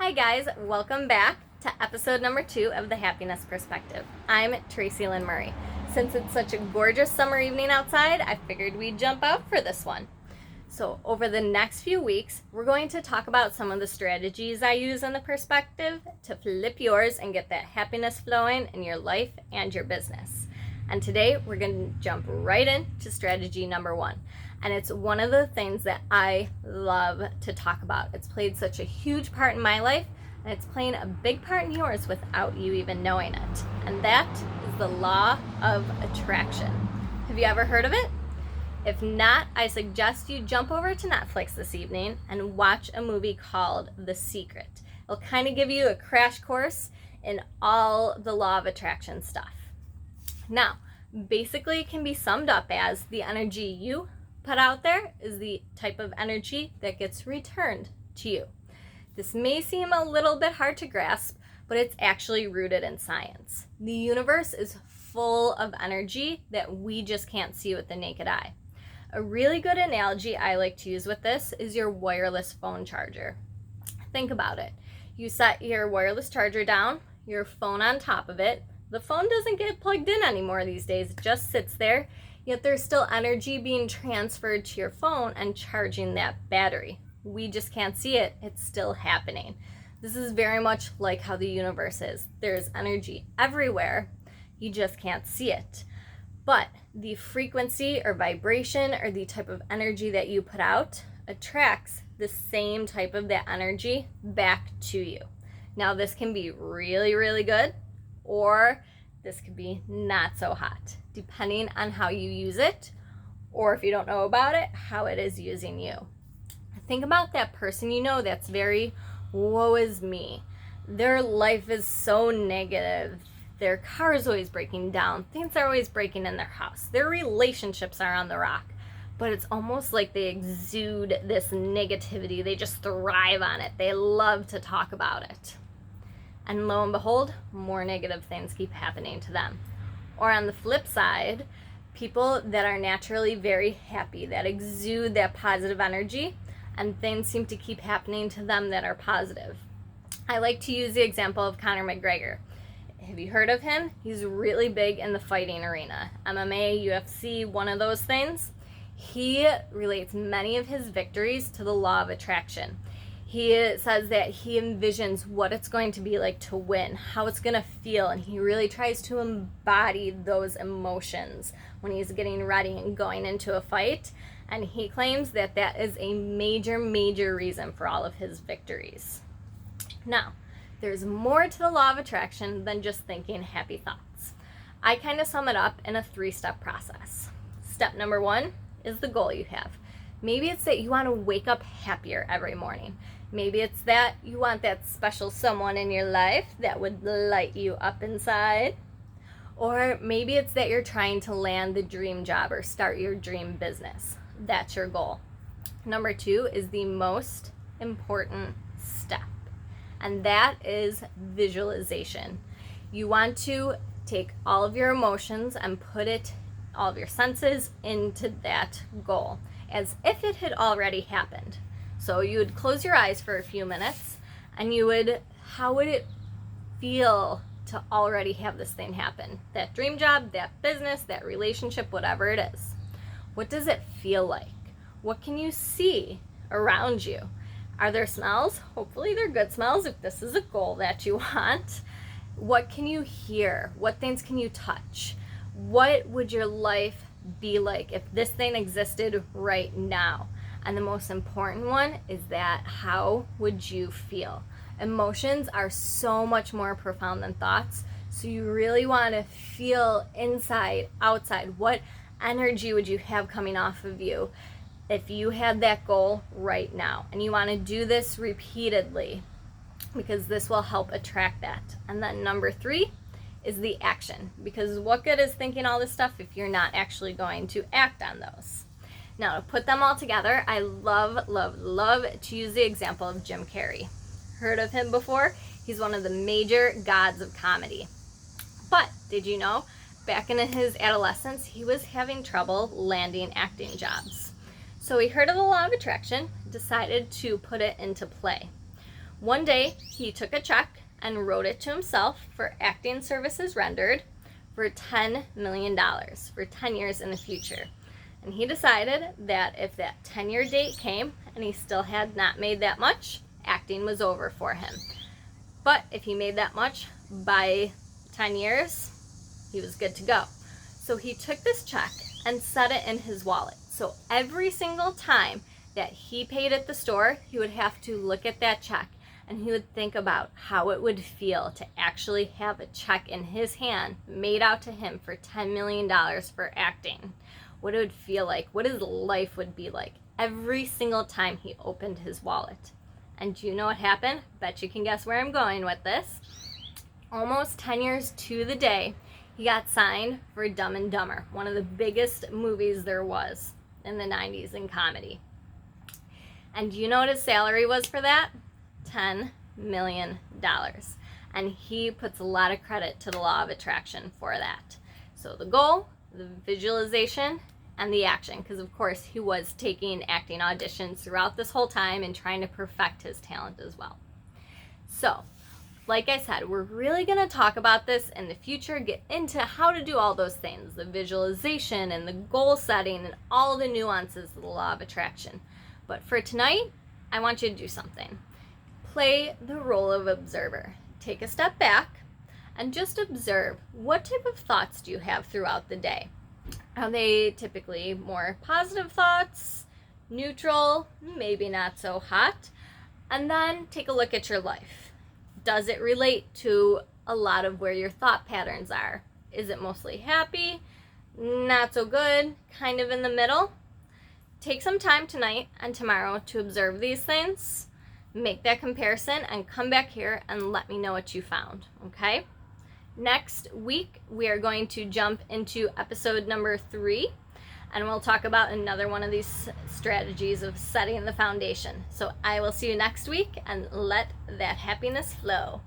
Hi guys, welcome back to episode number 2 of the Happiness Perspective. I'm Tracy Lynn Murray. Since it's such a gorgeous summer evening outside, I figured we'd jump out for this one. So over the next few weeks, we're going to talk about some of the strategies I use in the perspective to flip yours and get that happiness flowing in your life and your business. And today we're going to jump right into strategy number 1. And it's one of the things that I love to talk about. It's played such a huge part in my life, and it's playing a big part in yours without you even knowing it. And that is the law of attraction. Have you ever heard of it? If not, I suggest you jump over to Netflix this evening and watch a movie called The Secret. It'll kind of give you a crash course in all the law of attraction stuff. Now, basically it can be summed up as the energy you put out there is the type of energy that gets returned to you. This may seem a little bit hard to grasp, but it's actually rooted in science. The universe is full of energy that we just can't see with the naked eye. A really good analogy I like to use with this is your wireless phone charger. Think about it. You set your wireless charger down, your phone on top of it. The phone doesn't get plugged in anymore these days, it just sits there. Yet there's still energy being transferred to your phone and charging that battery. We just can't see it. It's still happening. This is very much like how the universe is. There's energy everywhere. You just can't see it. But the frequency or vibration or the type of energy that you put out attracts the same type of that energy back to you. Now this can be really, really good, or this could be not so hot, depending on how you use it, or if you don't know about it, how it is using you. Think about that person you know that's very woe is me. Their life is so negative. Their car is always breaking down. Things are always breaking in their house. Their relationships are on the rock. But it's almost like they exude this negativity. They just thrive on it. They love to talk about it. And lo and behold, more negative things keep happening to them. Or on the flip side, people that are naturally very happy, that exude that positive energy, and things seem to keep happening to them that are positive. I like to use the example of Conor McGregor. Have you heard of him? He's really big in the fighting arena. MMA, UFC, one of those things. He relates many of his victories to the law of attraction. He says that he envisions what it's going to be like to win, how it's going to feel, and he really tries to embody those emotions when he's getting ready and going into a fight. And he claims that that is a major, major reason for all of his victories. Now, there's more to the law of attraction than just thinking happy thoughts. I kind of sum it up in a 3-step process. Step number 1 is the goal you have. Maybe it's that you want to wake up happier every morning. Maybe it's that you want that special someone in your life that would light you up inside. Or maybe it's that you're trying to land the dream job or start your dream business. That's your goal. Number 2 is the most important step, and that is visualization. You want to take all of your emotions and put all of your senses into that goal as if it had already happened. So you would close your eyes for a few minutes and how would it feel to already have this thing happen? That dream job, that business, that relationship, whatever it is. What does it feel like? What can you see around you? Are there smells? Hopefully they're good smells if this is a goal that you want. What can you hear? What things can you touch? What would your life be like if this thing existed right now? And the most important one is that how would you feel? Emotions are so much more profound than thoughts. So you really want to feel inside, outside. What energy would you have coming off of you if you had that goal right now? And you want to do this repeatedly because this will help attract that. And then number 3 is the action, because what good is thinking all this stuff if you're not actually going to act on those? Now, to put them all together, I love, love, love to use the example of Jim Carrey. Heard of him before? He's one of the major gods of comedy. But did you know, back in his adolescence, he was having trouble landing acting jobs. So he heard of the law of attraction, decided to put it into play. One day, he took a check and wrote it to himself for acting services rendered for $10 million for 10 years in the future. And he decided that if that 10-year date came and he still had not made that much, acting was over for him. But if he made that much by 10 years, he was good to go. So he took this check and set it in his wallet. So every single time that he paid at the store, he would have to look at that check and he would think about how it would feel to actually have a check in his hand made out to him for $10 million for acting. What it would feel like, what his life would be like every single time he opened his wallet. And do you know what happened? Bet you can guess where I'm going with this. Almost 10 years to the day, he got signed for Dumb and Dumber, one of the biggest movies there was in the 90s in comedy. And do you know what his salary was for that? $10 million. And he puts a lot of credit to the law of attraction for that. So the goal, the visualization, and the action, because of course he was taking acting auditions throughout this whole time and trying to perfect his talent as well. So, like I said, we're really going to talk about this in the future, get into how to do all those things, the visualization and the goal setting and all the nuances of the law of attraction. But for tonight, I want you to do something. Play the role of observer. Take a step back and just observe, what type of thoughts do you have throughout the day? Are they typically more positive thoughts, neutral, maybe not so hot? And then take a look at your life. Does it relate to a lot of where your thought patterns are? Is it mostly happy, not so good, kind of in the middle? Take some time tonight and tomorrow to observe these things, make that comparison, and come back here and let me know what you found, okay? Next week, we are going to jump into episode number 3, and we'll talk about another one of these strategies of setting the foundation. So I will see you next week, and let that happiness flow.